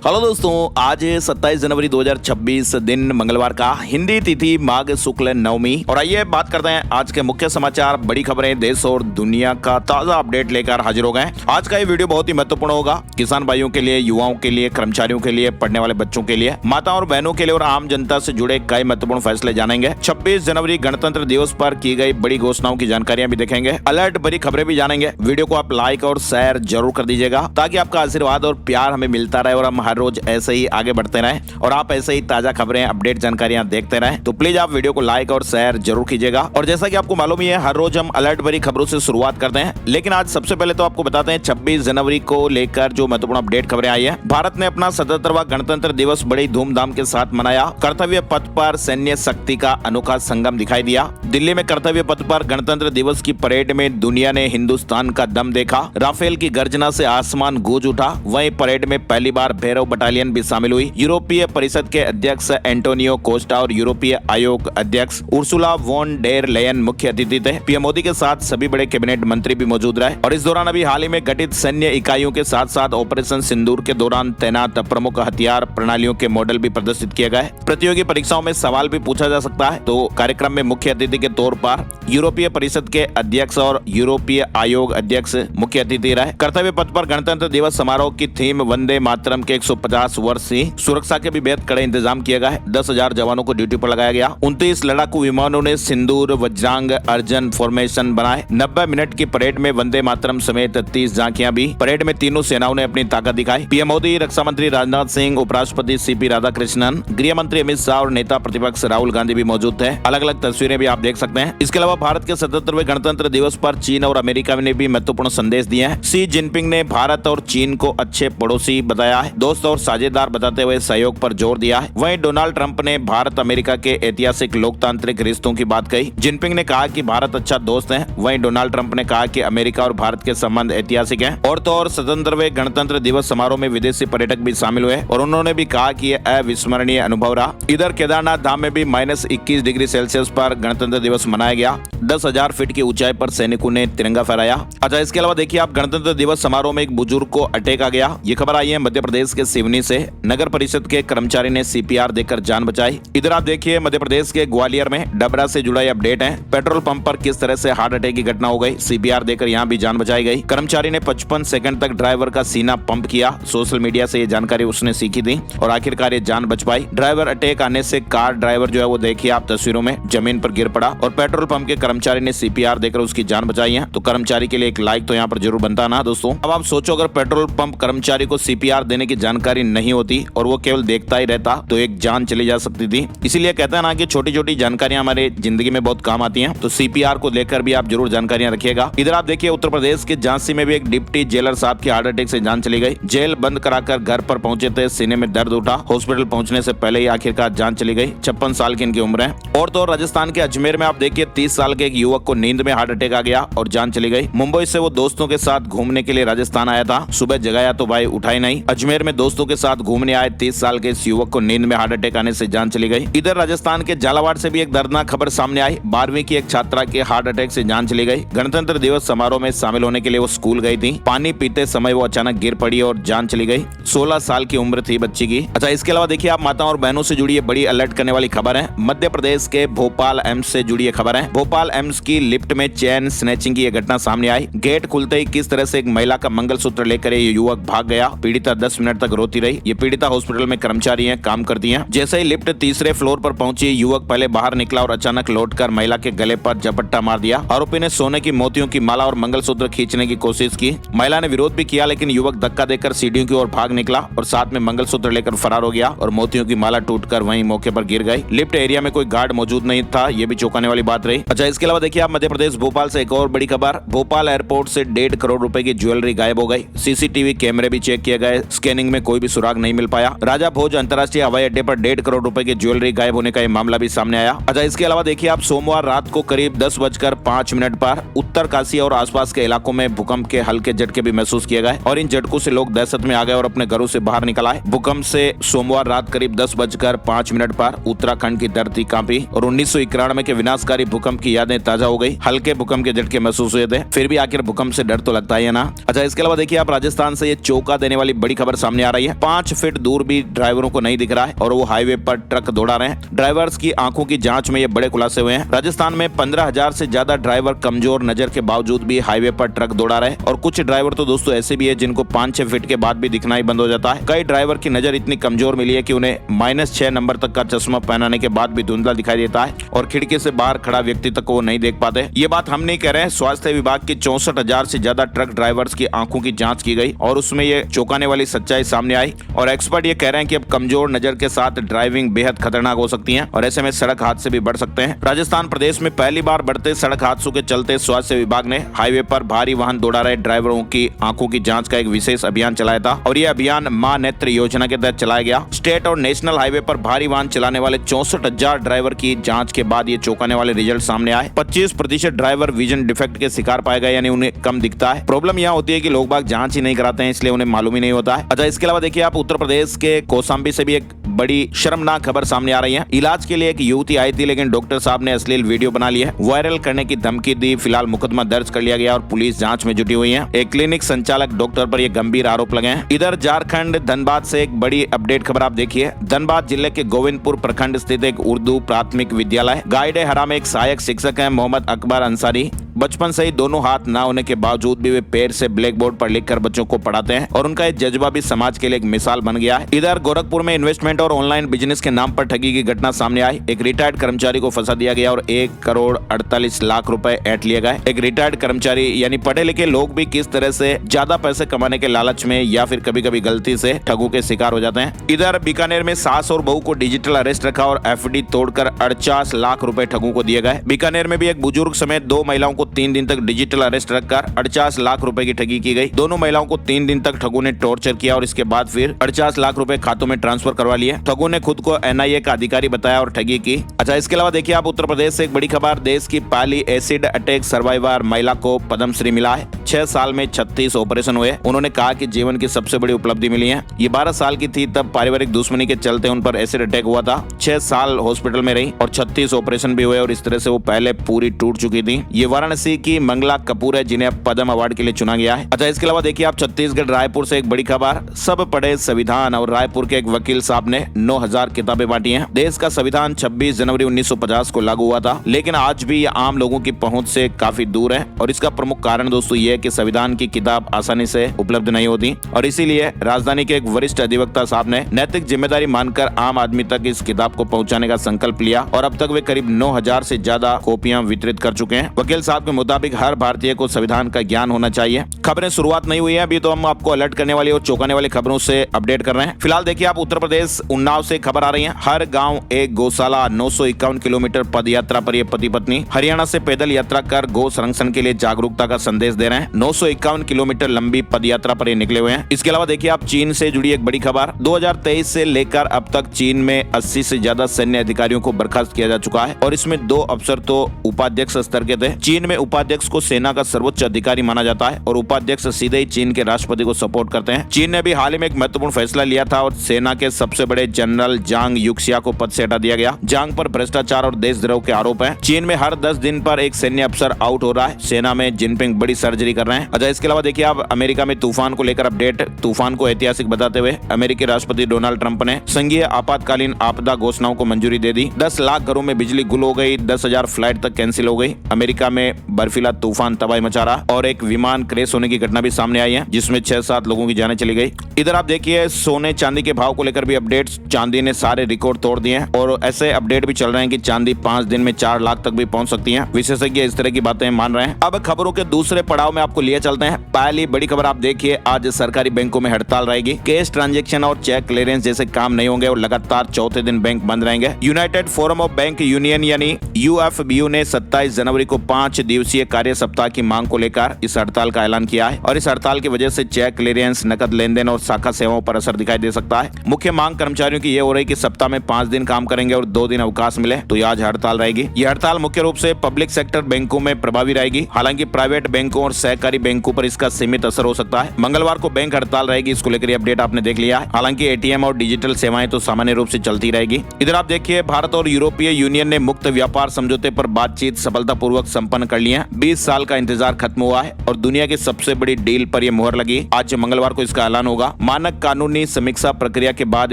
Hello दोस्तों, आज 27 जनवरी 2026 दिन मंगलवार का, हिंदी तिथि माघ शुक्ल नवमी। और आइए बात करते हैं आज के मुख्य समाचार, बड़ी खबरें, देश और दुनिया का ताजा अपडेट लेकर हाजिर हो गए। आज का ये वीडियो बहुत ही महत्वपूर्ण होगा, किसान भाइयों के लिए, युवाओं के लिए, कर्मचारियों के लिए, पढ़ने वाले बच्चों के लिए, माताओं और बहनों के लिए और आम जनता से जुड़े कई महत्वपूर्ण फैसले जानेंगे। 26 जनवरी गणतंत्र दिवस पर की गई बड़ी घोषणाओं की जानकारियां भी देखेंगे, अलर्ट भरी खबरें भी जानेंगे। वीडियो को आप लाइक और शेयर जरूर कर दीजिएगा ताकि आपका आशीर्वाद और प्यार हमें मिलता रहे और हम हर रोज ऐसे ही आगे बढ़ते रहें और आप ऐसे ही ताजा खबरें, अपडेट, जानकारियां देखते रहें। तो प्लीज आप वीडियो को लाइक और शेयर जरूर कीजिएगा। और जैसा कि आपको मालूम ही है, हर रोज हम अलर्ट भरी खबरों से शुरुआत करते हैं, लेकिन आज सबसे पहले तो आपको बताते हैं 26 जनवरी को लेकर जो महत्वपूर्ण अपडेट खबरें आई है। भारत ने अपना 77वां गणतंत्र दिवस बड़ी धूमधाम के साथ मनाया। कर्तव्य पथ पर सैन्य शक्ति का अनोखा संगम दिखाई दिया। दिल्ली में कर्तव्य पथ पर गणतंत्र दिवस की परेड में दुनिया ने हिंदुस्तान का दम देखा। राफेल की गर्जना से आसमान गूंज उठा। वहीं परेड में पहली बार भैरव बटालियन भी शामिल हुई। यूरोपीय परिषद के अध्यक्ष एंटोनियो कोस्टा और यूरोपीय आयोग अध्यक्ष उर्सुला वॉन डेर लेयन मुख्य अतिथि थे। पीएम मोदी के साथ सभी बड़े कैबिनेट मंत्री भी मौजूद रहे। और इस दौरान अभी हाल ही में गठित सैन्य इकाइयों के साथ साथ ऑपरेशन सिंदूर के दौरान तैनात प्रमुख हथियार प्रणालियों के मॉडल भी प्रदर्शित किए गए। प्रतियोगी परीक्षाओं में सवाल भी पूछा जा सकता है। तो कार्यक्रम में मुख्य अतिथि के तौर पर यूरोपीय परिषद के अध्यक्ष और यूरोपीय आयोग अध्यक्ष मुख्य अतिथि रहे। कर्तव्य पथ पर गणतंत्र दिवस समारोह की थीम वंदे मातरम के 150 वर्ष से सुरक्षा के भी बेहद कड़े इंतजाम किए गए। 10,000 जवानों को ड्यूटी पर लगाया गया। 29 लड़ाकू विमानों ने सिंदूर, वज्रांग, अर्जन फॉर्मेशन बनाए। 90 मिनट की परेड में वंदे मातरम समेत 30 झांकियां भी। परेड में तीनों सेनाओं ने अपनी ताकत दिखाई। पीएम मोदी, रक्षा मंत्री राजनाथ सिंह, उपराष्ट्रपति सीपी राधाकृष्णन, गृह मंत्री अमित शाह और नेता प्रतिपक्ष राहुल गांधी भी मौजूद थे। अलग अलग तस्वीरें भी आप देख सकते हैं। इसके अलावा भारत के 77वें गणतंत्र दिवस पर चीन और अमेरिका ने भी महत्वपूर्ण संदेश दिए हैं। शी जिनपिंग ने भारत और चीन को अच्छे पड़ोसी बताया है, दोस्त और साझेदार बताते हुए सहयोग पर जोर दिया है। वहीं डोनाल्ड ट्रंप ने भारत अमेरिका के ऐतिहासिक लोकतांत्रिक रिश्तों की बात कही। जिनपिंग ने कहा कि भारत अच्छा दोस्त है। वहीं डोनाल्ड ट्रंप ने कहा कि अमेरिका और भारत के संबंध ऐतिहासिक हैं। और तो और 77वें गणतंत्र दिवस समारोह में विदेशी पर्यटक भी शामिल हुए और उन्होंने भी कहा कि यह अविस्मरणीय अनुभव रहा। इधर केदारनाथ धाम में भी -21 डिग्री सेल्सियस पर गणतंत्र दिवस मनाया गया। 10,000 फीट की ऊंचाई पर सैनिकों ने तिरंगा फहराया। अच्छा, इसके अलावा देखिए आप, गणतंत्र दिवस समारोह में एक बुजुर्ग को अटैक आ गया। ये खबर आई है मध्य प्रदेश के सिवनी से। नगर परिषद के कर्मचारी ने सीपीआर देकर जान बचाई। इधर आप देखिए मध्य प्रदेश के ग्वालियर में डबरा से जुड़ा ये अपडेट है। पेट्रोल पंप पर किस तरह से हार्ट अटैक की घटना हो गई। सीपीआर देकर यहाँ भी जान बचाई गई। कर्मचारी ने 55 सेकंड तक ड्राइवर का सीना पंप किया। सोशल मीडिया से ये जानकारी उसने सीखी थी और आखिरकार ये जान बच पाई। ड्राइवर अटैक आने से कार ड्राइवर जो है वो देखिए आप तस्वीरों में जमीन पर गिर पड़ा और पेट्रोल पंप के कर्मचारी ने सीपीआर देकर उसकी जान बचाई है। तो कर्मचारी के लिए एक लाइक तो यहाँ पर जरूर बनता ना दोस्तों। अब आप सोचो, अगर पेट्रोल पंप कर्मचारी को सीपीआर देने की जानकारी नहीं होती और वो केवल देखता ही रहता तो एक जान चली जा सकती थी। इसीलिए कहते हैं ना कि छोटी छोटी जानकारियां हमारे जिंदगी में बहुत काम आती हैं। तो सीपीआर को लेकर भी आप जरूर जानकारियां रखिएगा। इधर आप देखिए उत्तर प्रदेश के झांसी में भी एक डिप्टी जेलर साहब की हार्ट अटैक से जान चली गई। जेल बंद कराकर घर पर पहुंचे थे, सीने में दर्द उठा। हॉस्पिटल पहुंचने से पहले ही आखिरकार जान चली गई। 56 साल की इनकी उम्र है। और तो राजस्थान के अजमेर में आप देखिए 30 साल के एक युवक को नींद में हार्ट अटैक आ गया और जान चली गई। मुंबई से वो दोस्तों के साथ घूमने के लिए राजस्थान आया था। सुबह जगाया तो भाई उठा ही नहीं। अजमेर में दोस्तों के साथ घूमने आए 30 साल के इस युवक को नींद में हार्ट अटैक आने से जान चली गई। इधर राजस्थान के झालावाड़ से भी एक दर्दनाक खबर सामने आई। 12वीं की एक छात्रा के हार्ट अटैक से जान चली गई। गणतंत्र दिवस समारोह में शामिल होने के लिए वो स्कूल गई थी। पानी पीते समय वो अचानक गिर पड़ी और जान चली गई। 16 साल की उम्र थी बच्ची की। अच्छा, इसके अलावा देखिए आप, माताओं और बहनों से जुड़ी बड़ी अलर्ट करने वाली खबर है। मध्य प्रदेश के भोपाल एम्स से जुड़ी खबर है। भोपाल एम्स की लिफ्ट में चेन स्नैचिंग की घटना सामने आई। गेट खुलते ही किस तरह से एक महिला का मंगलसूत्र लेकर ये युवक भाग गया। पीड़िता 10 मिनट तक रोती रही। ये पीड़िता हॉस्पिटल में कर्मचारी है, काम करती है। जैसे ही लिफ्ट तीसरे फ्लोर पर पहुंची, युवक पहले बाहर निकला और अचानक लौटकर महिला के गले पर झपट्टा मार दिया। आरोपी ने सोने की मोतियों की माला और मंगलसूत्र खींचने की कोशिश की। महिला ने विरोध भी किया, लेकिन युवक धक्का देकर सीढ़ियों की ओर भाग निकला और साथ में मंगलसूत्र लेकर फरार हो गया और मोतियों की माला टूटकर वहीं मौके पर गिर गई। लिफ्ट एरिया में कोई गार्ड मौजूद नहीं था। ये भी चौंकाने वाली बात रही। अच्छा, इसके अलावा देखिए आप, मध्य प्रदेश भोपाल से एक और बड़ी खबर। भोपाल एयरपोर्ट से 1.5 करोड़ रुपए की ज्वेलरी गायब हो गई। सीसीटीवी कैमरे भी चेक किए गए। स्कैनिंग में कोई भी सुराग नहीं मिल पाया। राजा भोज अंतर्राष्ट्रीय हवाई अड्डे पर 1.5 करोड़ रुपए की ज्वेलरी गायब होने का मामला भी सामने आया। अच्छा, इसके अलावा देखिए आप, सोमवार रात को करीब 10:05 पर उत्तर काशी और आसपास के इलाकों में भूकंप के हल्के झटके भी महसूस किए गए और इन झटकों से लोग दहशत में आ गए और अपने घरों से बाहर निकल आए। भूकंप से सोमवार रात करीब 10:05 पर उत्तराखंड की धरती कांपी और 1991 के विनाशकारी भूकंप की यादें ताजा हो गई। हल्के भूकंप के झटके महसूस हुए थे, फिर भी आखिर भूकंप से डर तो लगता है ना। अच्छा, इसके अलावा देखिए आप, राजस्थान से ये चौंका देने वाली बड़ी खबर सामने आ रही है। 5 फीट दूर भी ड्राइवरों को नहीं दिख रहा है और वो हाईवे पर ट्रक दौड़ा रहे हैं। ड्राइवर्स की आंखों की जांच में ये बड़े खुलासे हुए हैं। राजस्थान में 15,000 से ज्यादा ड्राइवर कमजोर नजर के बावजूद भी हाईवे पर ट्रक दौड़ा रहे हैं और कुछ ड्राइवर तो दोस्तों ऐसे भी है जिनको 5-6 फीट के बाद भी दिखना ही बंद हो जाता है। कई ड्राइवर की नजर इतनी कमजोर मिली है कि उन्हें -6 नंबर तक का चश्मा पहनाने के बाद भी धुंधला दिखाई देता है और खिड़की से बाहर खड़ा व्यक्ति तक वो नहीं देख पाते। ये बात हम नहीं कह रहे हैं, स्वास्थ्य विभाग के 64,000 से ज्यादा ट्रक ड्राइवर्स की आंखों की जांच की गई और उसमें ये चौंकाने वाली सच्चाई सामने आई और एक्सपर्ट ये कह रहे हैं कि अब कमजोर नजर के साथ ड्राइविंग बेहद खतरनाक हो सकती है और ऐसे में सड़क हादसे भी बढ़ सकते हैं। राजस्थान प्रदेश में पहली बार बढ़ते सड़क हादसों के चलते स्वास्थ्य विभाग ने हाईवे पर भारी वाहन दौड़ा रहे ड्राइवरों की आंखों की जांच का एक विशेष अभियान चलाया था और यह अभियान मां नेत्र योजना के तहत चलाया गया। स्टेट और नेशनल हाईवे पर भारी वाहन चलाने वाले 64,000 ड्राइवर की जांच के बाद ये चौंकाने वाले रिजल्ट सामने आए। 25% ड्राइवर विजन डिफेक्ट के शिकार पाए गए, यानी उन्हें कम दिखता है। प्रॉब्लम यहाँ होती है कि लोग बाग जांच ही नहीं कराते हैं, इसलिए उन्हें मालूम ही नहीं होता है। अच्छा, इसके अलावा देखिए आप उत्तर प्रदेश के कौशाम्बी से भी एक बड़ी शर्मनाक खबर सामने आ रही है। इलाज के लिए एक युवती आई थी लेकिन डॉक्टर साहब ने अश्लील वीडियो बना लिया, वायरल करने की धमकी दी। फिलहाल मुकदमा दर्ज कर लिया गया और पुलिस जांच में जुटी हुई है। एक क्लिनिक संचालक डॉक्टर पर यह गंभीर आरोप लगे हैं। इधर झारखंड धनबाद से एक बड़ी अपडेट खबर आप देखिए। धनबाद जिले के गोविंदपुर प्रखंड स्थित एक उर्दू प्राथमिक विद्यालय गाइड हरा में एक सहायक शिक्षक है मोहम्मद अकबर अंसारी। बचपन से ही दोनों हाथ ना होने के बावजूद भी वे पैर से ब्लैक बोर्ड पर लिखकर बच्चों को पढ़ाते हैं और उनका ये जज्बा भी समाज के लिए एक मिसाल बन गया है। इधर गोरखपुर में इन्वेस्टमेंट और ऑनलाइन बिजनेस के नाम पर ठगी की घटना सामने आई। एक रिटायर्ड कर्मचारी को फंसा दिया गया और 1,48,00,000 रुपए ऐंठ लिए गए। एक रिटायर्ड कर्मचारी यानी पढ़े लिखे लोग भी किस तरह से ज्यादा पैसे कमाने के लालच में या फिर कभी कभी गलती से ठगों के शिकार हो जाते हैं। इधर बीकानेर में सास और बहू को डिजिटल अरेस्ट रखा और FD तोड़कर 48 लाख रुपए ठगों को दिए गए। बीकानेर में भी एक बुजुर्ग समेत 2 महिलाओं को 3 दिन तक डिजिटल अरेस्ट रखकर 48 लाख रुपए की ठगी की गई। दोनों महिलाओं को 3 दिन तक ठगों ने टॉर्चर किया और इसके बाद फिर 48 लाख रुपए खातों में ट्रांसफर करवा लिए। ठगों ने खुद को NIA का अधिकारी बताया और ठगी की। अच्छा, इसके अलावा देखिए आप उत्तर प्रदेश से एक बड़ी खबर। देश की पहली एसिड अटैक सर्वाइवर महिला को पद्मश्री मिला है। 6 साल में 36 ऑपरेशन हुए। उन्होंने कहा कि जीवन की सबसे बड़ी उपलब्धि मिली है। ये 12 साल की थी तब पारिवारिक दुश्मनी के चलते उन पर एसिड अटैक हुआ था। 6 साल हॉस्पिटल में रही और 36 ऑपरेशन भी हुए और इस तरह से वो पहले पूरी टूट चुकी थी। ये वाराणसी की मंगला कपूर है जिन्हें पद्म अवार्ड के लिए चुना गया है। अच्छा, इसके अलावा देखिए आप छत्तीसगढ़ रायपुर से एक बड़ी खबर। सब पढ़े संविधान और रायपुर के एक वकील साहब ने 9,000 किताबें बांटी हैं। देश का संविधान 26 जनवरी 1950 को लागू हुआ था लेकिन आज भी ये आम लोगों की पहुंच से काफी दूर है और इसका प्रमुख कारण दोस्तों ये है कि संविधान की किताब आसानी से उपलब्ध नहीं होती और इसीलिए राजधानी के एक वरिष्ठ अधिवक्ता साहब ने नैतिक जिम्मेदारी मानकर आम आदमी तक इस किताब को पहुंचाने का संकल्प लिया और अब तक वे करीब 9,000 से ज्यादा कॉपियां वितरित कर चुके हैं। वकील साहब के मुताबिक हर भारतीय को संविधान का ज्ञान होना चाहिए। खबरें शुरुआत नहीं हुई है अभी, तो हम आपको अलर्ट करने वाली और चौंकाने वाली खबरों से अपडेट कर रहे हैं। फिलहाल देखिए आप उत्तर प्रदेश उन्नाव से खबर आ रही है। हर गांव एक गौशाला, 951 किलोमीटर पद यात्रा पर ये पति पत्नी हरियाणा से पैदल यात्रा कर गौ संरक्षण के लिए जागरूकता का संदेश दे रहे हैं। 951 किलोमीटर लंबी पद यात्रा पर ये निकले हुए हैं। इसके अलावा देखिए आप चीन से जुड़ी एक बड़ी खबर। 2023 से लेकर अब तक चीन में 80 से ज्यादा सैन्य अधिकारियों को बर्खास्त किया जा चुका है और इसमें 2 अफसर तो उपाध्यक्ष स्तर के थे। चीन में उपाध्यक्ष को सेना का सर्वोच्च अधिकारी माना जाता है और उपाध्यक्ष सीधे ही चीन के राष्ट्रपति को सपोर्ट करते हैं। चीन ने भी हाल ही में एक महत्वपूर्ण फैसला लिया था और सेना के सबसे बड़े जनरल जांग युक्सिया को पद से हटा दिया गया। जांग पर भ्रष्टाचार और देशद्रोह के आरोप हैं। चीन में हर 10 दिन पर एक सैन्य अफसर आउट हो रहा है। सेना में जिनपिंग बड़ी सर्जरी कर रहे हैं। अच्छा, इसके अलावा देखिए आप अमेरिका में तूफान को लेकर अपडेट। तूफान को ऐतिहासिक बताते हुए अमेरिकी राष्ट्रपति डोनाल्ड ट्रंप ने संघीय आपातकालीन आपदा घोषणाओं को मंजूरी दे दी। 10 लाख घरों में बिजली गुल हो गई। 10,000 फ्लाइट तक कैंसिल हो गई। अमेरिका में बर्फीला तूफान तबाही मचा रहा और एक विमान क्रैश होने की घटना भी सामने आई है जिसमें 6-7 लोगों की जानें चली गई। इधर आप देखिए सोने चांदी के भाव को लेकर भी अपडेट्स। चांदी ने सारे रिकॉर्ड तोड़ दिए हैं और ऐसे अपडेट भी चल रहे हैं कि चांदी 5 दिन में 4 लाख तक भी पहुंच सकती है। विशेषज्ञ इस तरह की बातें मान रहे हैं। अब खबरों के दूसरे पड़ाव में आपको लिए चलते हैं। पहली बड़ी खबर आप देखिए, आज सरकारी बैंकों में हड़ताल रहेगी। कैश ट्रांजैक्शन और चेक क्लियरेंस जैसे काम नहीं होंगे और लगातार चौथे दिन बैंक बंद रहेंगे। United forum of bank union यानी UFBU ने 27 जनवरी को 5 दिवसीय कार्य सप्ताह की मांग को लेकर इस हड़ताल का ऐलान किया है और इस हड़ताल की वजह से चेक क्लियरेंस, नकद लेन देन और शाखा सेवाओं पर असर दिखाई दे सकता है। मुख्य मांग कर्मचारी कर्मचारियों की ये हो रही कि सप्ताह में 5 दिन काम करेंगे और 2 दिन अवकाश मिले, तो ये आज हड़ताल रहेगी। ये हड़ताल मुख्य रूप से पब्लिक सेक्टर बैंकों में प्रभावी रहेगी। हालांकि प्राइवेट बैंकों और सहकारी बैंकों पर इसका सीमित असर हो सकता है। मंगलवार को बैंक हड़ताल रहेगी, इसको लेकर अपडेट आपने देख लिया है। हालांकि एटीएम और डिजिटल सेवाएं तो सामान्य रूप से चलती रहेगी। इधर आप देखिए, भारत और यूरोपीय यूनियन ने मुक्त व्यापार समझौते पर बातचीत सफलतापूर्वक संपन्न कर ली है। 20 साल का इंतजार खत्म हुआ है और दुनिया की सबसे बड़ी डील पर यह मुहर लगी। आज मंगलवार को इसका ऐलान होगा। मानक कानूनी समीक्षा प्रक्रिया के बाद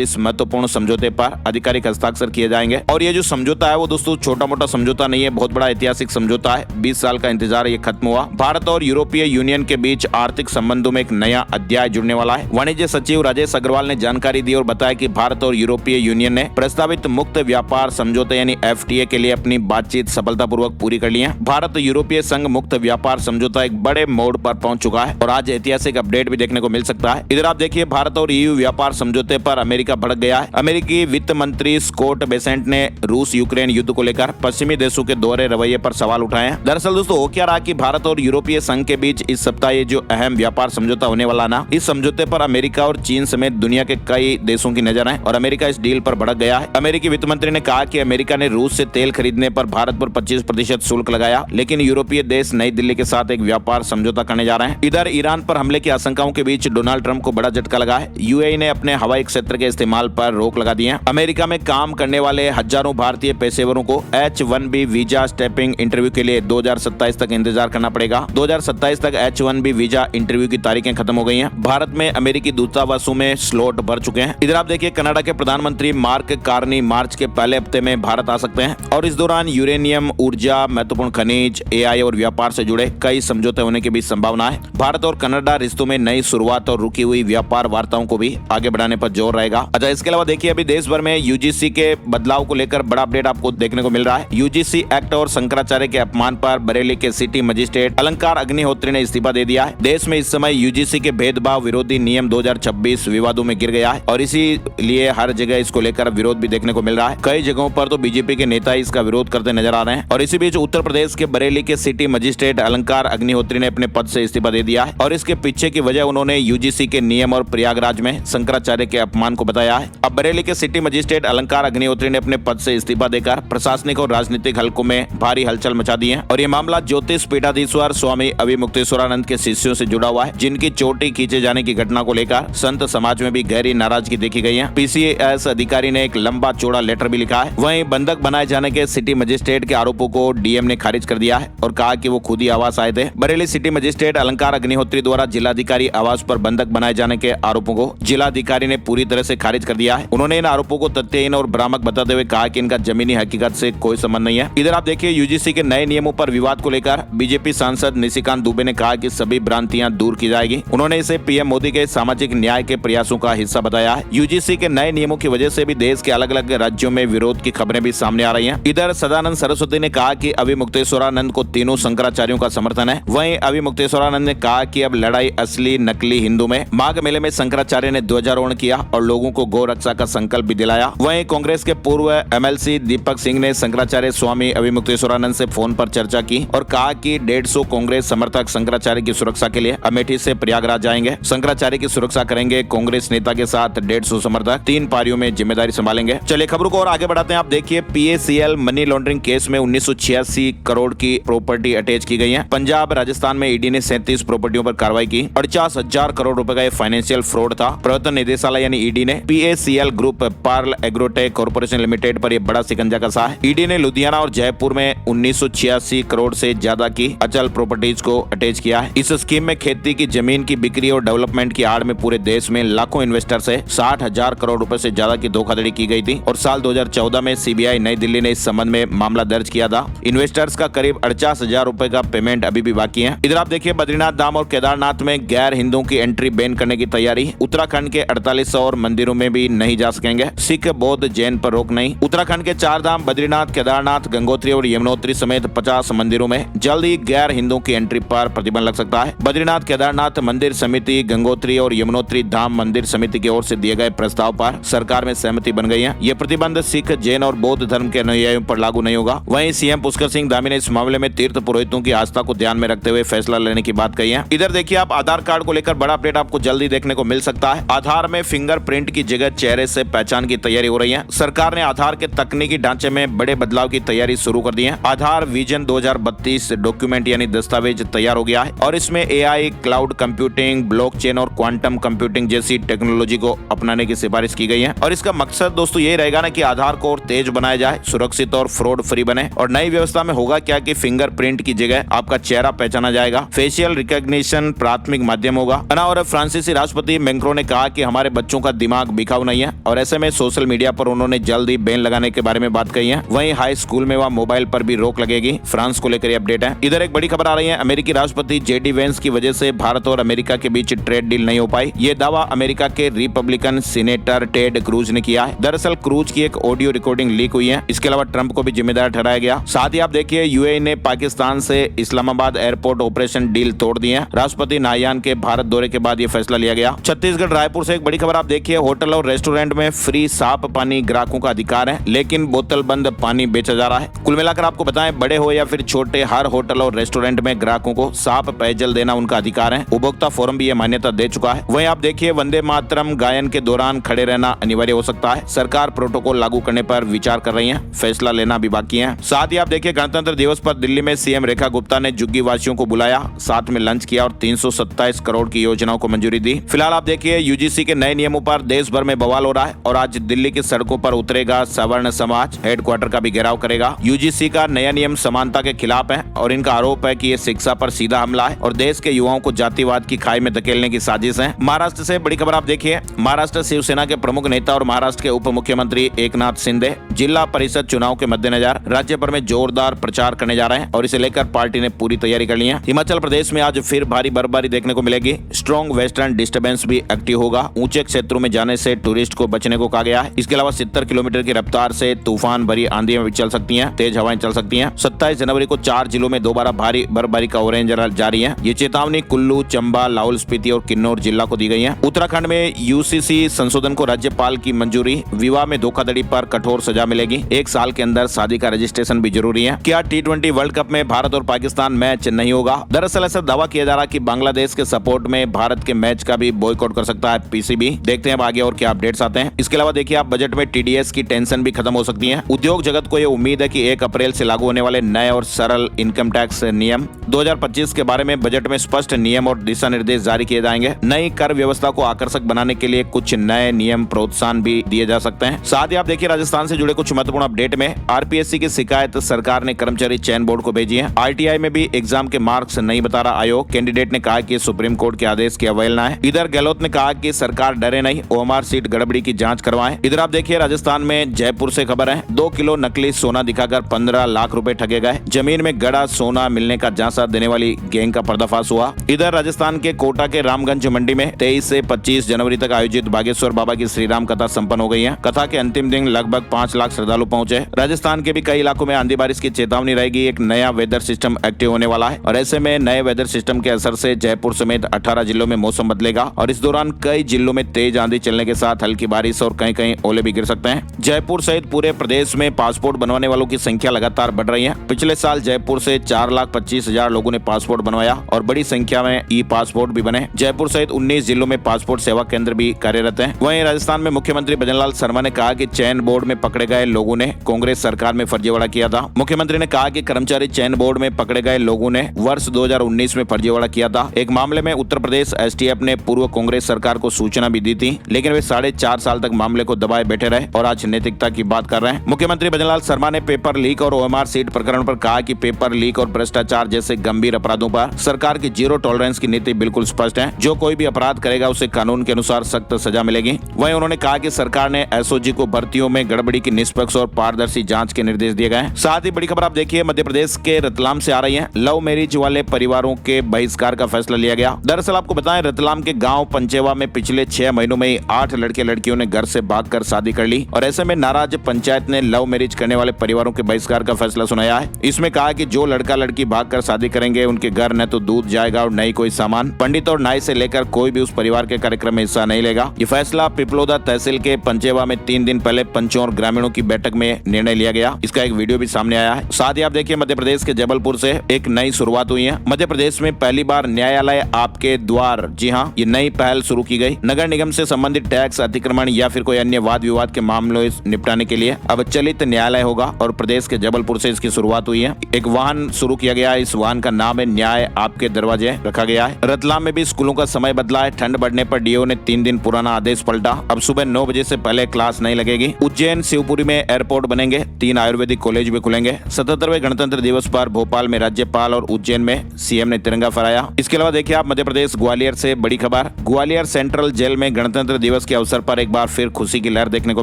इस महत्वपूर्ण समझौते पर आधिकारिक हस्ताक्षर किए जाएंगे। और ये जो समझौता है वो दोस्तों छोटा मोटा समझौता नहीं है, बहुत बड़ा ऐतिहासिक समझौता है। 20 साल का इंतजार ये खत्म हुआ। भारत और यूरोपीय यूनियन के बीच आर्थिक संबंधों में एक नया अध्याय जुड़ने वाला है। वाणिज्य सचिव राजेश अग्रवाल ने जानकारी दी और बताया कि भारत और यूरोपीय यूनियन ने प्रस्तावित मुक्त व्यापार समझौते यानी FTA के लिए अपनी बातचीत सफलतापूर्वक पूरी कर ली है। भारत यूरोपीय संघ मुक्त व्यापार समझौता एक बड़े मोड़ पर पहुंच चुका है और आज ऐतिहासिक अपडेट भी देखने को मिल सकता है। इधर आप देखिए, भारत और EU व्यापार समझौते पर अमेरिका भड़क गया है। अमेरिकी वित्त मंत्री स्कॉट बेसेंट ने रूस यूक्रेन युद्ध को लेकर पश्चिमी देशों के दोहरे रवैये पर सवाल उठाए हैं। दरअसल दोस्तों हो क्या रहा कि भारत और यूरोपीय संघ के बीच इस सप्ताह ये जो अहम व्यापार समझौता होने वाला ना, इस समझौते पर अमेरिका और चीन समेत दुनिया के कई देशों की नजर है और अमेरिका इस डील पर भड़क गया है। अमेरिकी वित्त मंत्री ने कहा कि अमेरिका ने रूस से तेल खरीदने पर भारत पर 25% शुल्क लगाया, लेकिन यूरोपीय देश नई दिल्ली के साथ एक व्यापार समझौता करने जा रहे हैं। इधर ईरान पर हमले की आशंकाओं के बीच डोनाल्ड ट्रंप को बड़ा झटका लगा है। UAE ने अपने हवाई क्षेत्र के इस्तेमाल पर रोक लगा दी है। अमेरिका में काम करने वाले हजारों भारतीय पेशेवरों को H-1B वीजा स्टेपिंग इंटरव्यू के लिए 2027 तक इंतजार करना पड़ेगा। 2027 तक H-1B वीजा इंटरव्यू की तारीखें खत्म हो गई हैं। भारत में अमेरिकी दूतावासों में स्लॉट भर चुके हैं। इधर आप देखिए, कनाडा के प्रधानमंत्री मार्क कार्नी मार्च के पहले हफ्ते में भारत आ सकते हैं और इस दौरान यूरेनियम, ऊर्जा, महत्वपूर्ण खनिज, AI और व्यापार से जुड़े कई समझौते होने की भी संभावना है। भारत और कनाडा रिश्तों में नई शुरुआत और रुकी हुई व्यापार वार्ताओं को भी आगे बढ़ाने पर जोर रहेगा। अच्छा, इसके अलावा देखिए, अभी देश भर में UGC के बदलाव को लेकर बड़ा अपडेट आपको देखने को मिल रहा है। UGC एक्ट और शंकराचार्य के अपमान पर बरेली के सिटी मजिस्ट्रेट अलंकार अग्निहोत्री ने इस्तीफा दे दिया है। देश में इस समय UGC के भेदभाव विरोधी नियम 2026 विवादों में गिर गया है और इसीलिए हर जगह इसको लेकर विरोध भी देखने को मिल रहा है। कई जगहों पर तो बीजेपी के नेता इसका विरोध करते नजर आ रहे हैं और इसी बीच उत्तर प्रदेश के बरेली के सिटी मजिस्ट्रेट अलंकार अग्निहोत्री ने अपने पद से इस्तीफा दे दिया है और इसके पीछे की वजह उन्होंने UGC के नियम और प्रयागराज में शंकराचार्य के अपमान को बताया है। अब बरेली के सिटी मजिस्ट्रेट अलंकार अग्निहोत्री ने अपने पद से इस्तीफा देकर प्रशासनिक और राजनीतिक हलकों में भारी हलचल मचा दी है और ये मामला ज्योतिष पीठाधीश्वर स्वामी अभिमुक्तेश्वरानंद के शिष्यों से जुड़ा हुआ है, जिनकी चोटी खींचे जाने की घटना को लेकर संत समाज में भी गहरी नाराजगी देखी गई है। PCS अधिकारी ने एक लंबा चौड़ा लेटर भी लिखा है। वहीं बंधक बनाए जाने के सिटी मजिस्ट्रेट के आरोपों को DM ने खारिज कर दिया है और कहा कि वो खुद ही आवास आए थे। बरेली सिटी मजिस्ट्रेट अलंकार अग्निहोत्री द्वारा जिलाधिकारी आवास पर बंधक बनाए जाने के आरोपों को जिलाधिकारी ने पूरी तरह से खारिज कर दिया है। उन्होंने इन आरोपों को तथ्यहीन और भ्रामक बताते हुए कहा कि इनका जमीनी हकीकत से कोई संबंध नहीं है। इधर आप देखिए, UGC के नए नियमों पर विवाद को लेकर बीजेपी सांसद निशिकांत दुबे ने कहा कि सभी भ्रांतियां दूर की जाएगी। उन्होंने इसे PM मोदी के सामाजिक न्याय के प्रयासों का हिस्सा बताया है। UGC के नए नियमों की वजह से भी देश के अलग अलग राज्यों में विरोध की खबरें भी सामने आ रही हैं। इधर सदानंद सरस्वती ने कहा कि अभिमुक्तेश्वरानंद को तीनों शंकराचार्यों का समर्थन है। वहीं अभिमुक्तेश्वरानंद ने कहा कि अब लड़ाई असली नकली हिंदू में। माघ मेले में शंकराचार्य ने ध्वजारोहण किया और लोगों को गौ रक्षा का संकल्प भी दिलाया। वहीं कांग्रेस के पूर्व MLC दीपक सिंह ने शंकराचार्य स्वामी अभिमुक्तेश्वरानंद से फोन पर चर्चा की और कहा कि 150 कांग्रेस समर्थक शंकराचार्य की सुरक्षा के लिए अमेठी से प्रयागराज जाएंगे। शंकराचार्य की सुरक्षा करेंगे कांग्रेस नेता के साथ 150 समर्थक 3 पारियों में जिम्मेदारी संभालेंगे। चलिए खबरों को और आगे बढ़ाते हैं। आप देखिए, PACL मनी लॉन्ड्रिंग केस में 1986 करोड़ की प्रॉपर्टी अटैच की गई है। पंजाब राजस्थान में ED ने 37 प्रॉपर्टियों पर कार्रवाई की। 48,000 करोड़ रुपए का ये फाइनेंशियल फ्रॉड था। प्रवर्तन निदेशालय यानी ED ने PACL ग्रुप पर्ल एग्रोटेक कॉर्पोरेशन लिमिटेड पर यह बड़ा सिकंजा कसा है। ED ने लुधियाना और जयपुर में 1986 करोड़ से ज्यादा की अचल प्रॉपर्टीज को अटैच किया है। इस स्कीम में खेती की जमीन की बिक्री और डेवलपमेंट की आड़ में पूरे देश में लाखों इन्वेस्टर से 60,000 करोड़ रुपए से ज्यादा की धोखाधड़ी की गई थी और साल 2014 में CBI नई दिल्ली ने इस संबंध में मामला दर्ज किया था। इन्वेस्टर्स का करीब 48,000 रुपए का पेमेंट अभी भी बाकी है। इधर आप देखिए, बद्रीनाथ धाम और केदारनाथ में गैर हिंदुओं की एंट्री बैन करने की तैयारी। उत्तराखंड के 48 और मंदिरों में भी नहीं जा सकेंगे। सिख, बौद्ध, जैन पर रोक नहीं। उत्तराखंड के 4 धाम बद्रीनाथ, केदारनाथ, गंगोत्री और यमुनोत्री समेत 50 मंदिरों में जल्द ही गैर हिंदुओं की एंट्री पर प्रतिबंध लग सकता है। बद्रीनाथ केदारनाथ मंदिर समिति, गंगोत्री और यमुनोत्री धाम मंदिर समिति की ओर से दिए गए प्रस्ताव पर सरकार में सहमति बन गई है। ये प्रतिबंध सिख, जैन और बौद्ध धर्म के अनुयायियों पर लागू नहीं होगा। वहीं CM पुष्कर सिंह धामी ने इस मामले में तीर्थ पुरोहितों की आस्था को ध्यान में रखते हुए फैसला लेने की बात कही है। इधर देखिए, आप आधार कार्ड को लेकर बड़ा अपडेट आपको जल्दी देखने को मिल सकता है। आधार में फिंगरप्रिंट की जगह चेहरे से पहचान की तैयारी हो रही है। सरकार ने आधार के तकनीकी ढांचे में बड़े बदलाव की तैयारी शुरू कर दी है। आधार विजन 2032 डॉक्यूमेंट यानी दस्तावेज तैयार हो गया है और इसमें एआई, क्लाउड कंप्यूटिंग, ब्लॉकचेन और क्वांटम कंप्यूटिंग जैसी टेक्नोलॉजी को अपनाने की सिफारिश की गई है। और इसका मकसद दोस्तों ये रहेगा ना कि आधार को और तेज बनाया जाए, सुरक्षित और फ्रॉड फ्री बने। और नई व्यवस्था में होगा क्या कि फिंगरप्रिंट की जगह आपका चेहरा पहचाना जाएगा, फेशियल रिकॉग्निशन प्राथमिक माध्यम होगा। और फ्रांसीसी राष्ट्रपति मैक्रोन ने कहा कि हमारे बच्चों का दिमाग बिकाऊ नहीं है और ऐसे में सोशल मीडिया पर उन्होंने जल्द ही बैन लगाने के बारे में बात कही है। वहीं हाई स्कूल में व मोबाइल पर भी रोक लगेगी। फ्रांस को लेकर अपडेट है। इधर एक बड़ी खबर आ रही है। अमेरिकी राष्ट्रपति जेडी वेंस की वजह से भारत और अमेरिका के बीच ट्रेड डील नहीं हो पाई। ये दावा अमेरिका के रिपब्लिकन सीनेटर टेड क्रूज ने किया है। दरअसल क्रूज की एक ऑडियो रिकॉर्डिंग लीक हुई है। इसके अलावा ट्रंप को भी जिम्मेदार ठहराया गया। साथ ही आप देखिए यूएई ने पाकिस्तान से इस्लामाबाद एयरपोर्ट ऑपरेशन डील तोड़ दी है। राष्ट्रपति नायान के भारत दौरे के बाद ये फैसला लिया गया। छत्तीसगढ़ रायपुर से एक बड़ी खबर आप देखिए। होटल और रेस्टोरेंट में फ्री साफ पानी ग्राहकों का अधिकार है, लेकिन बोतल बंद पानी बेचा जा रहा है। कुल मिलाकर आपको बताएं, बड़े हो या फिर छोटे, हर होटल और रेस्टोरेंट में ग्राहकों को साफ पेयजल देना उनका अधिकार है। उपभोक्ता फोरम भी ये मान्यता दे चुका है। वहीं आप देखिए वंदे मातरम गायन के दौरान खड़े रहना अनिवार्य हो सकता है। सरकार प्रोटोकॉल लागू करने पर विचार कर रही है, फैसला लेना भी बाकी है। साथ ही आप देखिए गणतंत्र दिवस पर दिल्ली में सीएम रेखा गुप्ता ने झुग्गी वासियों को बुलाया, साथ में लंच किया और 327 करोड़ की योजनाओं को मंजूरी दी। फिलहाल आप देखिए यूजीसी के नए नियमों पर देश भर में बवाल हो रहा है और आज दिल्ली की सड़कों पर उतरेगा सवर्ण समाज। हेडक्वार्टर का भी घेराव करेगा। यूजीसी का नया नियम समानता के खिलाफ है और इनका आरोप है कि ये शिक्षा पर सीधा हमला है और देश के युवाओं को जातिवाद की खाई में धकेलने की साजिश है। महाराष्ट्र से बड़ी खबर आप देखिए। महाराष्ट्र शिवसेना के प्रमुख नेता और महाराष्ट्र के उप मुख्यमंत्री एकनाथ शिंदे जिला परिषद चुनाव के मद्देनजर राज्य भर में जोरदार प्रचार करने जा रहे हैं और इसे लेकर पार्टी ने पूरी तैयारी कर ली है। हिमाचल प्रदेश में आज फिर भारी बर्फबारी देखने को मिलेगी। स्ट्रॉन्ग वेस्टर्न डिस्टर्बेंस भी एक्टिव होगा। ऊंचे क्षेत्रों में जाने से टूरिस्ट को बचने को कहा गया है। इसके अलावा 70 किलोमीटर की रफ्तार से तूफान भरी आंधियां भी चल सकती हैं, तेज हवाएं चल सकती हैं। 27 जनवरी को 4 जिलों में दोबारा भारी बर्फबारी का ऑरेंज अलर्ट जारी है। ये चेतावनी कुल्लू, चंबा, लाहौल स्पीति और किन्नौर जिला को दी गई है। उत्तराखंड में यूसीसी संशोधन को राज्यपाल की मंजूरी। विवाह में धोखाधड़ी पर कठोर सजा मिलेगी। 1 साल के अंदर शादी का रजिस्ट्रेशन भी जरूरी है। क्या T20 वर्ल्ड कप में भारत और पाकिस्तान मैच नहीं होगा? दरअसल ऐसा दावा किया जा रहा है कि बांग्लादेश के सपोर्ट में भारत के मैच का भी बॉयकॉट कर सकता है पीसीबी। देखते हैं अब आगे और क्या अपडेट्स आते हैं। इसके अलावा देखिए आप बजट में टीडीएस की टेंशन भी खत्म हो सकती है। उद्योग जगत को यह उम्मीद है कि 1 अप्रैल से लागू होने वाले नए और सरल इनकम टैक्स नियम 2025 के बारे में बजट में स्पष्ट नियम और दिशा निर्देश जारी किए जाएंगे। नई कर व्यवस्था को आकर्षक बनाने के लिए कुछ नए नियम प्रोत्साहन भी दिए जा सकते हैं। साथ ही आप देखिए राजस्थान से जुड़े कुछ महत्वपूर्ण अपडेट में आरपीएससी की शिकायत सरकार ने कर्मचारी चयन बोर्ड को भेजी है। आरटीआई में भी एग्जाम के मार्क्स नहीं बता रहा आयोग। कैंडिडेट ने कहा कि सुप्रीम कोर्ट के आदेश की अवहेलना है। इधर गहलोत ने कहा कि सरकार डरे नहीं, ओएमआर सीट गड़बड़ी की जांच करवाएं। इधर आप देखिए राजस्थान में जयपुर से खबर है। 2 किलो नकली सोना दिखाकर 15 लाख रुपए ठगे गए। जमीन में गड़ा सोना मिलने का झांसा देने वाली गैंग का पर्दाफाश हुआ। इधर राजस्थान के कोटा के रामगंज मंडी में 23 से 25 जनवरी तक आयोजित बागेश्वर बाबा की श्री राम कथा संपन्न हो गई है। कथा के अंतिम दिन लगभग 5 लाख श्रद्धालु पहुंचे। राजस्थान के भी कई इलाकों में आंधी बारिश की चेतावनी रहेगी। एक नया वेदर सिस्टम एक्टिव होने वाला है और ऐसे में नए वेदर सिस्टम के असर से जयपुर समेत 18 जिलों में मौसम बदलेगा और इस दौरान कई जिलों में तेज आंधी चलने के साथ हल्की बारिश और कहीं कहीं ओले भी गिर सकते हैं। जयपुर सहित पूरे प्रदेश में पासपोर्ट बनवाने वालों की संख्या लगातार बढ़ रही है। पिछले साल जयपुर से 4,25,000 लोगों ने पासपोर्ट बनवाया और बड़ी संख्या में ई पासपोर्ट भी बने। जयपुर सहित 19 जिलों में पासपोर्ट सेवा केंद्र भी कार्यरत हैं। वहीं राजस्थान में मुख्यमंत्री भजनलाल शर्मा ने कहा कि चयन बोर्ड में पकड़े गए लोगों ने कांग्रेस सरकार में फर्जीवाड़ा किया था। मुख्यमंत्री ने कहा कि कर्मचारी चयन बोर्ड में पकड़े गए लोगों ने वर्ष 2019 में फर्जीवाड़ा किया था। एक मामले में उत्तर प्रदेश एसटीएफ ने पूर्व कांग्रेस सरकार को सूचना भी दी थी, लेकिन वे 4.5 साल तक मामले को दबाए बैठे रहे और आज नैतिकता की बात कर रहे हैं। मुख्यमंत्री भजनलाल शर्मा ने पेपर लीक और ओएमआर सीट प्रकरण पर कहा कि पेपर लीक और भ्रष्टाचार जैसे गंभीर अपराधों पर सरकार की जीरो टॉलरेंस की नीति बिल्कुल स्पष्ट है। जो कोई भी अपराध करेगा उसे कानून के अनुसार सख्त सजा मिलेगी। वहीं उन्होंने कहा कि सरकार ने एसओजी को भर्तियों में गड़बड़ी की निष्पक्ष और पारदर्शी जांच के निर्देश दिए गए हैं। साथ ही बड़ी खबर आप देखिए मध्य प्रदेश के रतलाम से आ रही है। लव मैरिज वाले परिवारों के बहिष्कार का फैसला लिया गया। दरअसल आपको बताएं रतलाम के गांव पंचेवा में पिछले 6 महीनों में 8 लड़के लड़कियों ने घर से भागकर शादी कर ली और ऐसे में नाराज पंचायत ने लव मैरिज करने वाले परिवारों के बहिष्कार का फैसला सुनाया है। इसमें कहा कि जो लड़का लड़की भागकर शादी करेंगे उनके घर न तो दूध जाएगा और न ही कोई सामान। पंडित और नाई से लेकर कोई भी उस परिवार के कार्यक्रम में हिस्सा नहीं लेगा। ये फैसला पिपलोदा तहसील के पंचेवा में 3 दिन पहले पंचों और ग्रामीणों की बैठक में निर्णय लिया गया। इसका एक वीडियो भी सामने आया है। साथ ही आप देखिए मध्य प्रदेश के जबलपुर से एक नई शुरुआत हुई है। मध्य प्रदेश में पहली बार न्यायालय आपके द्वार, जी हाँ, ये नई पहल शुरू की गई। नगर निगम से संबंधित टैक्स अतिक्रमण या फिर कोई अन्य वाद विवाद के मामलों निपटाने के लिए अब चलित न्यायालय होगा और प्रदेश के जबलपुर से इसकी शुरुआत हुई है। एक वाहन शुरू किया गया है, इस वाहन का नाम है न्याय आपके दरवाजे रखा गया है। रतलाम में भी स्कूलों का समय बदला है। ठंड बढ़ने पर डीओ ने 3 दिन पुराना आदेश पलटा। अब सुबह 9 बजे से पहले क्लास नहीं लगेगी। उज्जैन शिवपुरी में एयरपोर्ट बनेंगे। 3 आयुर्वेदिक कॉलेज भी खुलेंगे। 77वें गणतंत्र दिवस पर भोपाल में राज्यपाल और उज्जैन में सीएम ने तिरंगा फहराया। इसके अलावा देखिए आप मध्य प्रदेश ग्वालियर से बड़ी खबर। ग्वालियर सेंट्रल जेल में गणतंत्र दिवस के अवसर पर एक बार फिर खुशी की लहर देखने को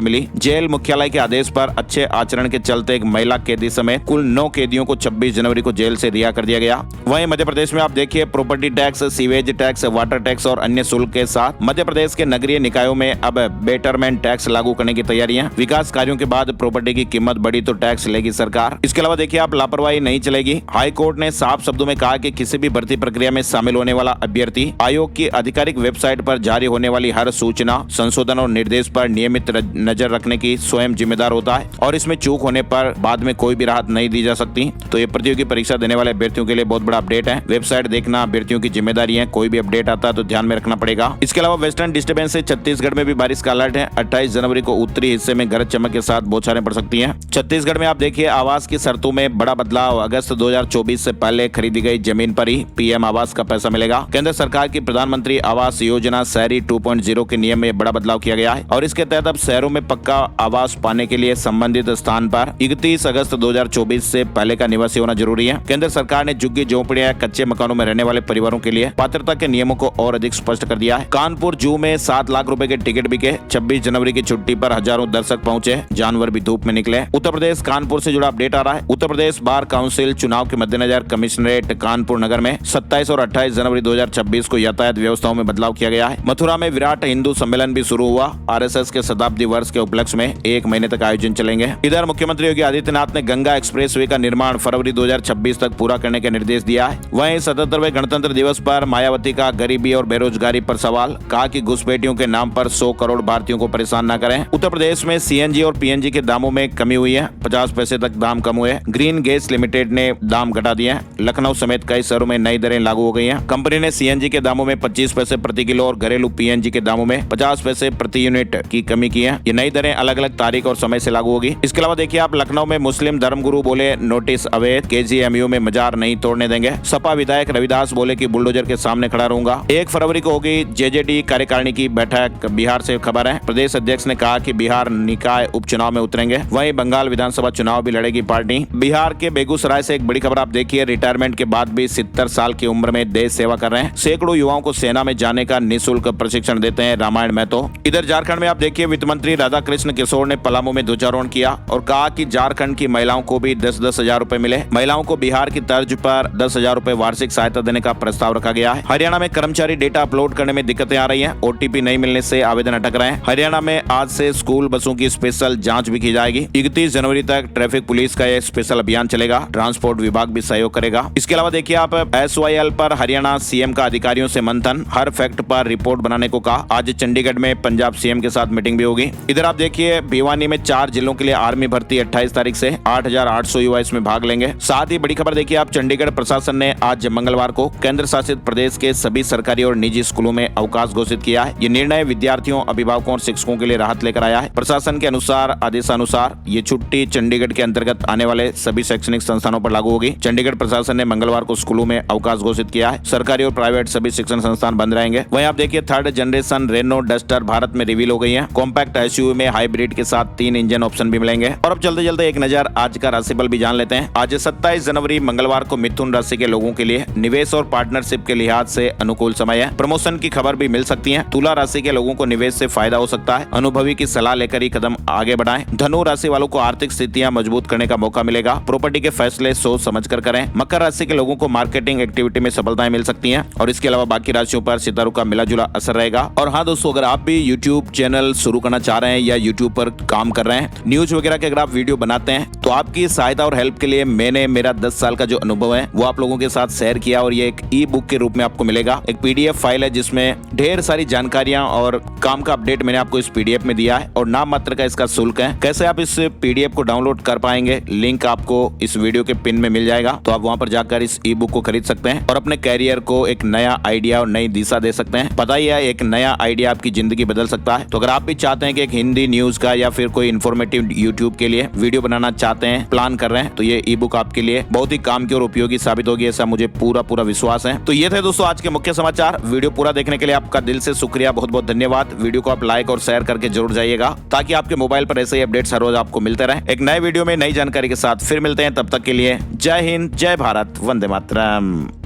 मिली। जेल मुख्यालय के आदेश पर अच्छे आचरण के चलते एक महिला कैदी समेत कुल 9 कैदियों को 26 जनवरी को जेल से रिहा कर दिया गया। वहीं मध्य प्रदेश में आप देखिए property tax, sewage tax, water tax और अन्य शुल्क के साथ मध्य प्रदेश के नगरीय निकायों में अब बेटरमेंट टैक्स लागू करने की तैयारियां। विकास कार्यों के बाद प्रॉपर्टी की कीमत बढ़ी तो टैक्स लेगी सरकार। इसके अलावा देखिए आप लापरवाही नहीं चलेगी। हाई कोर्ट ने साफ शब्दों में कहा कि किसी भी भर्ती प्रक्रिया में शामिल होने वाला अभ्यर्थी आयोग की आधिकारिक वेबसाइट पर जारी होने वाली हर सूचना, संशोधन और निर्देश पर नियमित नजर रखने की स्वयं जिम्मेदार होता है और इसमें चूक होने पर बाद में कोई भी राहत नहीं दी जा सकती। तो ये प्रतियोगी परीक्षा देने वाले अभ्यर्थियों के लिए बहुत बड़ा अपडेट है। वेबसाइट देखना अभ्यर्थियों की जिम्मेदारी है। कोई भी अपडेट आता है तो ध्यान में रखना पड़ेगा। इसके अलावा वेस्टर्न डिस्टर्बेंस से छत्तीसगढ़ में भी बारिश का अलर्ट है। 28 जनवरी को उत्तरी हिस्से में गरज चमक के साथ बौछारें पड़ सकती हैं। छत्तीसगढ़ में आप देखिए आवास की शर्तों में बड़ा बदलाव। अगस्त 2024 से पहले खरीदी गई जमीन पर ही पीएम आवास का पैसा मिलेगा। केंद्र सरकार की प्रधानमंत्री आवास योजना शहरी 2.0 के नियम में बड़ा बदलाव किया गया है और इसके तहत अब शहरों में पक्का आवास पाने के लिए संबंधित स्थान पर 31 अगस्त 2024 से पहले का निवासी होना जरूरी है। केंद्र सरकार ने झुग्गी झोपड़ियां या कच्चे मकानों में रहने वाले परिवारों के लिए पात्रता के नियमों को और अधिक स्पष्ट कर दिया है। कानपुर जू में 7 लाख रुपए के टिकट बिके। 26 जनवरी की छुट्टी पर हजारों दर्शक पहुंचे। जानवर भी धूप में निकले। उत्तर प्रदेश कानपुर से जुड़ा अपडेट आ रहा है। उत्तर प्रदेश बार काउंसिल चुनाव के मद्देनजर कमिश्नरेट कानपुर नगर में 27 और 28 जनवरी 2026 को यातायात व्यवस्थाओं में बदलाव किया गया है। मथुरा में विराट हिंदू सम्मेलन भी शुरू हुआ। आरएसएस के शताब्दी वर्ष के उपलक्ष्य में 1 महीने तक आयोजन चलेंगे। इधर मुख्यमंत्री योगी आदित्यनाथ ने गंगा एक्सप्रेसवे का निर्माण फरवरी 2026 तक पूरा करने के निर्देश दिया है। वहीं 77वें गणतंत्र दिवस पर मायावती का गरीबी और बेरोजगारी पर सवाल। कहा कि घुसपैठियों के नाम पर 100 करोड़ भारतीयों को परेशान न करें। उत्तर प्रदेश में सीएनजी और पीएनजी के दामों में कमी हुई है। 50 पैसे तक दाम कम हुए। ग्रीन गैस लिमिटेड ने दाम घटा दिए हैं। लखनऊ समेत कई शहरों में नई दरें लागू हो गई हैं। कंपनी ने सीएनजी के दामों में 25 पैसे प्रति किलो और घरेलू पीएनजी के दामों में 50 पैसे प्रति यूनिट की कमी की है। ये नई दरें अलग अलग तारीख और समय से लागू होगी। इसके अलावा देखिए आप लखनऊ में मुस्लिम धर्मगुरु बोले नोटिस अवैध। केजीएमयू में मजार नहीं तोड़ने देंगे। सपा विधायक रविदास बोले कि बुलडोजर के सामने खड़ा रहूंगा। 1 फरवरी को होगी जेजेडी कार्यकारिणी की बैठक। बिहार से खबर है। प्रदेश अध्यक्ष ने कहा कि बिहार निकाय उपचुनाव में उतरेंगे। वहीं बंगाल विधानसभा चुनाव भी लड़ेगी पार्टी। बिहार के बेगूसराय से एक बड़ी खबर आप देखिए। रिटायरमेंट के बाद भी 70 साल की उम्र में देश सेवा कर रहे हैं। सैकड़ों युवाओं को सेना में जाने का निःशुल्क प्रशिक्षण देते हैं रामायण महतो। इधर झारखंड में आप देखिए वित्त मंत्री राधाकृष्ण किशोर ने पलामू में ध्वजारोहण किया और कहा कि झारखंड की महिलाओं को भी 10-10 हजार रुपए मिले। महिलाओं को बिहार की तर्ज पर 10 हजार रुपए वार्षिक सहायता देने का प्रस्ताव रखा गया है। हरियाणा में कर्मचारी डेटा अपलोड करने में दिक्कतें आ रही हैं। ओटीपी नहीं मिलने से आवेदन अटक रहे हैं। हरियाणा में आज से स्कूल बसों की स्पेशल जांच भी की जाएगी। 31 जनवरी तक ट्रैफिक पुलिस का यह स्पेशल अभियान चलेगा। ट्रांसपोर्ट विभाग भी सहयोग करेगा। इसके अलावा देखिए आप SYL पर हरियाणा सीएम का अधिकारियों से मंथन। हर फैक्ट पर रिपोर्ट बनाने को कहा। आज चंडीगढ़ में पंजाब सीएम के साथ मीटिंग भी होगी। इधर आप देखिए भिवानी में 4 जिलों के लिए आर्मी भर्ती 28 तारीख से 8,800 युवा इसमें भाग लेंगे। साथ ही बड़ी खबर देखिए आप चंडीगढ़ प्रशासन ने आज मंगलवार को केंद्र शासित प्रदेश के सभी सरकारी और निजी स्कूलों में अवकाश घोषित किया है। ये निर्णय विद्यार्थियों, अभिभावकों और शिक्षकों के लिए राहत लेकर आया है। प्रशासन के अनुसार आदेशानुसार ये छुट्टी चंडीगढ़ के अंतर्गत आने वाले सभी शैक्षणिक संस्थानों पर लागू होगी। चंडीगढ़ प्रशासन ने मंगलवार को स्कूलों में अवकाश घोषित किया है। सरकारी और प्राइवेट सभी शिक्षण संस्थान बंद रहेंगे। वहीं आप देखिए 3rd generation Reno duster Bharat में रिवील हो गई है। कॉम्पैक्ट एसयूवी में हाइब्रिड के साथ 3 इंजन ऑप्शन भी मिलेंगे। और अब चलते चलते एक नजर आज का राशिफल भी जान लेते हैं। आज 27 जनवरी मंगलवार को मिथुन राशि के लोगों के लिए निवेश और पार्टनरशिप के लिहाज से अनुकूल समय है। प्रमोशन की खबर भी मिल सकती है। तुला राशि के लोगों को निवेश से फायदा हो सकता है। अनुभवी की सलाह लेकर ही कदम आगे बढ़ाएं। धनु राशि वालों को आर्थिक स्थितियां मजबूत करने का मौका मिलेगा। प्रॉपर्टी के फैसले सोच समझ कर करें। मकर राशि के लोगों को मार्केटिंग एक्टिविटी में सफलताएं मिल सकती हैं। और इसके अलावा बाकी राशियों पर सितारों का मिला जुला असर रहेगा। और हाँ दोस्तों, अगर आप भी यूट्यूब चैनल शुरू करना चाह रहे हैं या यूट्यूब पर काम कर रहे हैं, न्यूज वगैरह के अगर आप वीडियो बनाते हैं तो आपकी सहायता और हेल्प के लिए मैंने मेरा 10 साल का जो अनुभव है वो आप लोगों के साथ शेयर किया और ये एक ई बुक के रूप में आपको मिलेगा। एक पीडीएफ फाइल है जिसमें ढेर सारी जानकारियां और काम का अपडेट मैंने आपको इस पीडीएफ में दिया है और नाम मात्र का इसका शुल्क है। कैसे आप इस पीडीएफ को डाउनलोड कर पाएंगे, लिंक आपको इस वीडियो के पिन में मिल जाएगा, तो आप वहां पर जाकर इस ई बुक को खरीद सकते हैं और अपने कैरियर को एक नया आइडिया और नई दिशा दे सकते हैं। पता ही है, एक नया आइडिया आपकी जिंदगी बदल सकता है। तो अगर आप भी चाहते हैं कि एक हिंदी न्यूज का या फिर कोई इन्फॉर्मेटिव यूट्यूब के लिए वीडियो बनाना चाहते हैं, प्लान कर रहे हैं, तो ये ई बुक आपके लिए बहुत ही काम की और उपयोगी साबित होगी, ऐसा मुझे पूरा विश्वास है। तो ये थे दोस्तों आज के मुख्य समाचार। वीडियो पूरा देखने के लिए आपका दिल से शुक्रिया, बहुत बहुत धन्यवाद। वीडियो को आप लाइक और शेयर करके जरूर जाइएगा ताकि आपके मोबाइल पर ऐसे ही अपडेट्स हर रोज आपको मिलते रहे। एक नए वीडियो में नई जानकारी के साथ फिर मिलते हैं, तब तक के लिए जय हिंद, जय भारत, वंदे मातरम।